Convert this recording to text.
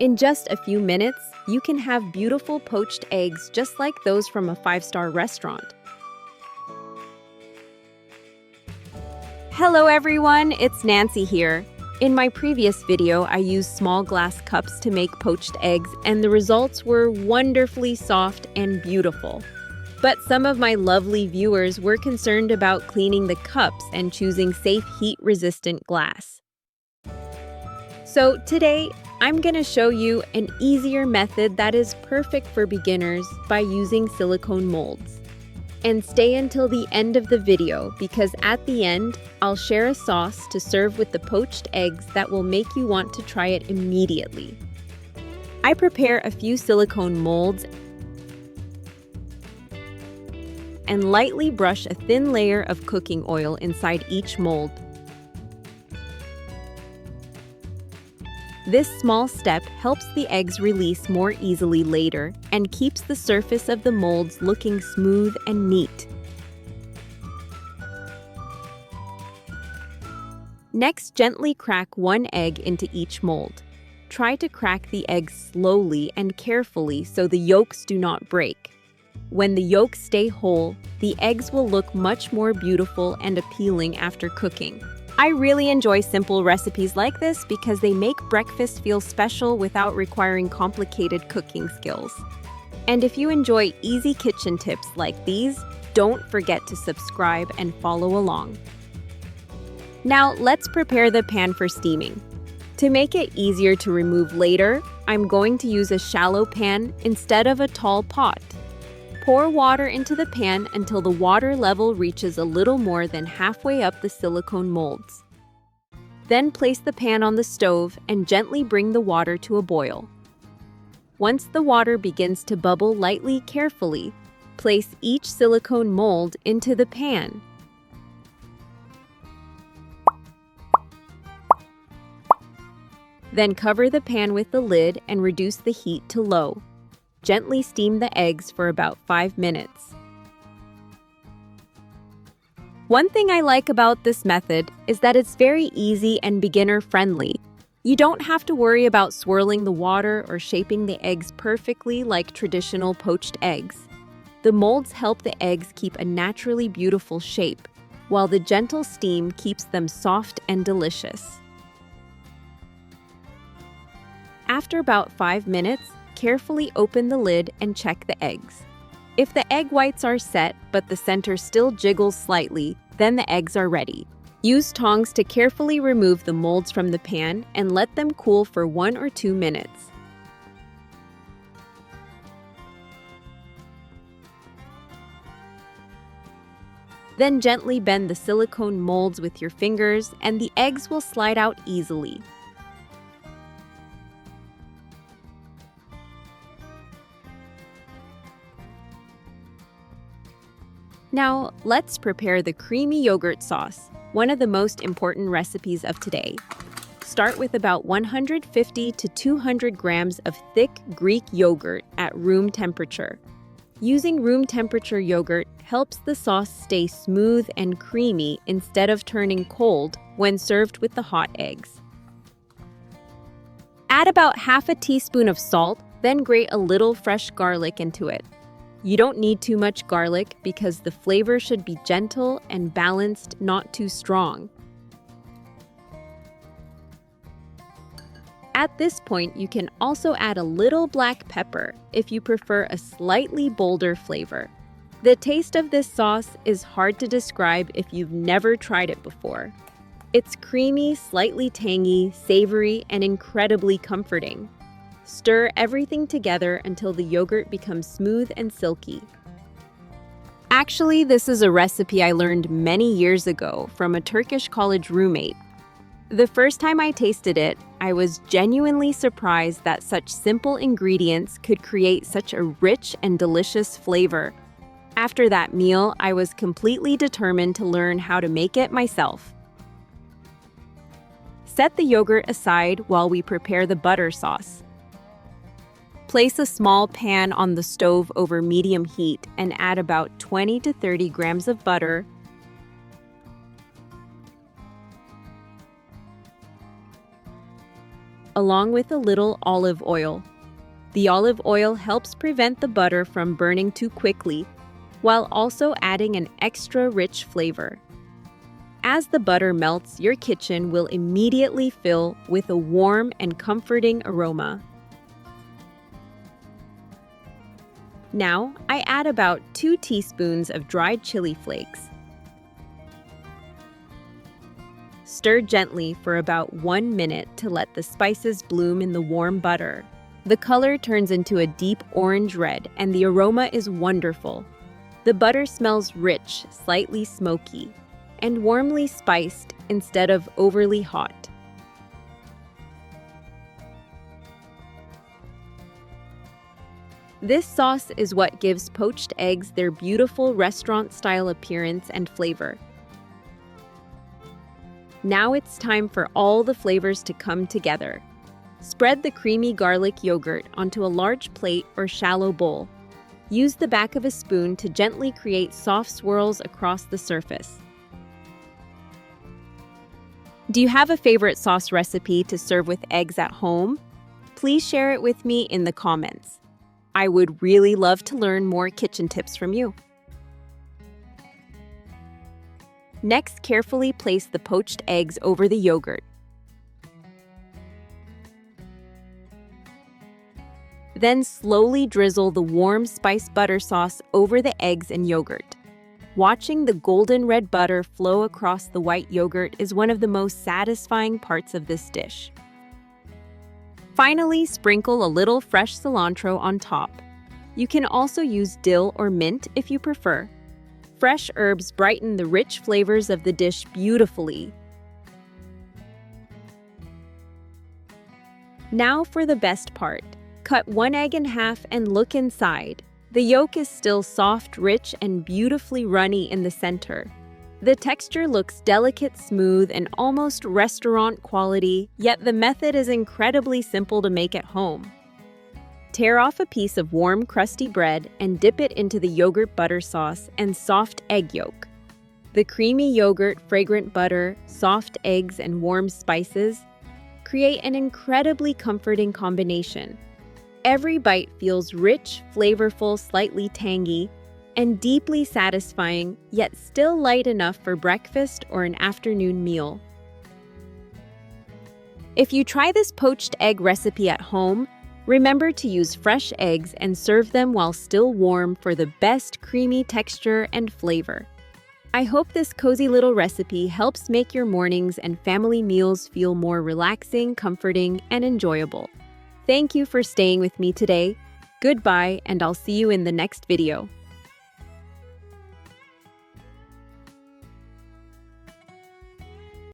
In just a few minutes, you can have beautiful poached eggs just like those from a five-star restaurant. Hello everyone, it's Nancy here. In my previous video, I used small glass cups to make poached eggs, and the results were wonderfully soft and beautiful. But some of my lovely viewers were concerned about cleaning the cups and choosing safe heat-resistant glass. So today, I'm going to show you an easier method that is perfect for beginners by using silicone molds. And stay until the end of the video because at the end, I'll share a sauce to serve with the poached eggs that will make you want to try it immediately. I prepare a few silicone molds and lightly brush a thin layer of cooking oil inside each mold. This small step helps the eggs release more easily later and keeps the surface of the molds looking smooth and neat. Next, gently crack one egg into each mold. Try to crack the eggs slowly and carefully so the yolks do not break. When the yolks stay whole, the eggs will look much more beautiful and appealing after cooking. I really enjoy simple recipes like this because they make breakfast feel special without requiring complicated cooking skills. And if you enjoy easy kitchen tips like these, don't forget to subscribe and follow along. Now let's prepare the pan for steaming. To make it easier to remove later, I'm going to use a shallow pan instead of a tall pot. Pour water into the pan until the water level reaches a little more than halfway up the silicone molds. Then place the pan on the stove and gently bring the water to a boil. Once the water begins to bubble lightly carefully, place each silicone mold into the pan. Then cover the pan with the lid and reduce the heat to low. Gently steam the eggs for about 5 minutes. One thing I like about this method is that it's very easy and beginner-friendly. You don't have to worry about swirling the water or shaping the eggs perfectly like traditional poached eggs. The molds help the eggs keep a naturally beautiful shape, while the gentle steam keeps them soft and delicious. After about 5 minutes, carefully open the lid and check the eggs. If the egg whites are set but the center still jiggles slightly, then the eggs are ready. Use tongs to carefully remove the molds from the pan and let them cool for 1 or 2 minutes. Then gently bend the silicone molds with your fingers and the eggs will slide out easily. Now, let's prepare the creamy yogurt sauce, one of the most important recipes of today. Start with about 150 to 200 grams of thick Greek yogurt at room temperature. Using room temperature yogurt helps the sauce stay smooth and creamy instead of turning cold when served with the hot eggs. Add about half a teaspoon of salt, then grate a little fresh garlic into it. You don't need too much garlic because the flavor should be gentle and balanced, not too strong. At this point, you can also add a little black pepper if you prefer a slightly bolder flavor. The taste of this sauce is hard to describe if you've never tried it before. It's creamy, slightly tangy, savory, and incredibly comforting. Stir everything together until the yogurt becomes smooth and silky. Actually, this is a recipe I learned many years ago from a Turkish college roommate. The first time I tasted it, I was genuinely surprised that such simple ingredients could create such a rich and delicious flavor. After that meal, I was completely determined to learn how to make it myself. Set the yogurt aside while we prepare the butter sauce. Place a small pan on the stove over medium heat and add about 20 to 30 grams of butter, along with a little olive oil. The olive oil helps prevent the butter from burning too quickly, while also adding an extra rich flavor. As the butter melts, your kitchen will immediately fill with a warm and comforting aroma. Now, I add about 2 teaspoons of dried chili flakes. Stir gently for about 1 minute to let the spices bloom in the warm butter. The color turns into a deep orange red and the aroma is wonderful. The butter smells rich, slightly smoky, and warmly spiced instead of overly hot. This sauce is what gives poached eggs their beautiful restaurant-style appearance and flavor. Now it's time for all the flavors to come together. Spread the creamy garlic yogurt onto a large plate or shallow bowl. Use the back of a spoon to gently create soft swirls across the surface. Do you have a favorite sauce recipe to serve with eggs at home? Please share it with me in the comments. I would really love to learn more kitchen tips from you. Next, carefully place the poached eggs over the yogurt. Then slowly drizzle the warm spiced butter sauce over the eggs and yogurt. Watching the golden red butter flow across the white yogurt is one of the most satisfying parts of this dish. Finally, sprinkle a little fresh cilantro on top. You can also use dill or mint if you prefer. Fresh herbs brighten the rich flavors of the dish beautifully. Now for the best part. Cut 1 egg in half and look inside. The yolk is still soft, rich, and beautifully runny in the center. The texture looks delicate, smooth, and almost restaurant quality, yet the method is incredibly simple to make at home. Tear off a piece of warm, crusty bread and dip it into the yogurt butter sauce and soft egg yolk. The creamy yogurt, fragrant butter, soft eggs, and warm spices create an incredibly comforting combination. Every bite feels rich, flavorful, slightly tangy, and deeply satisfying, yet still light enough for breakfast or an afternoon meal. If you try this poached egg recipe at home, remember to use fresh eggs and serve them while still warm for the best creamy texture and flavor. I hope this cozy little recipe helps make your mornings and family meals feel more relaxing, comforting, and enjoyable. Thank you for staying with me today. Goodbye, and I'll see you in the next video.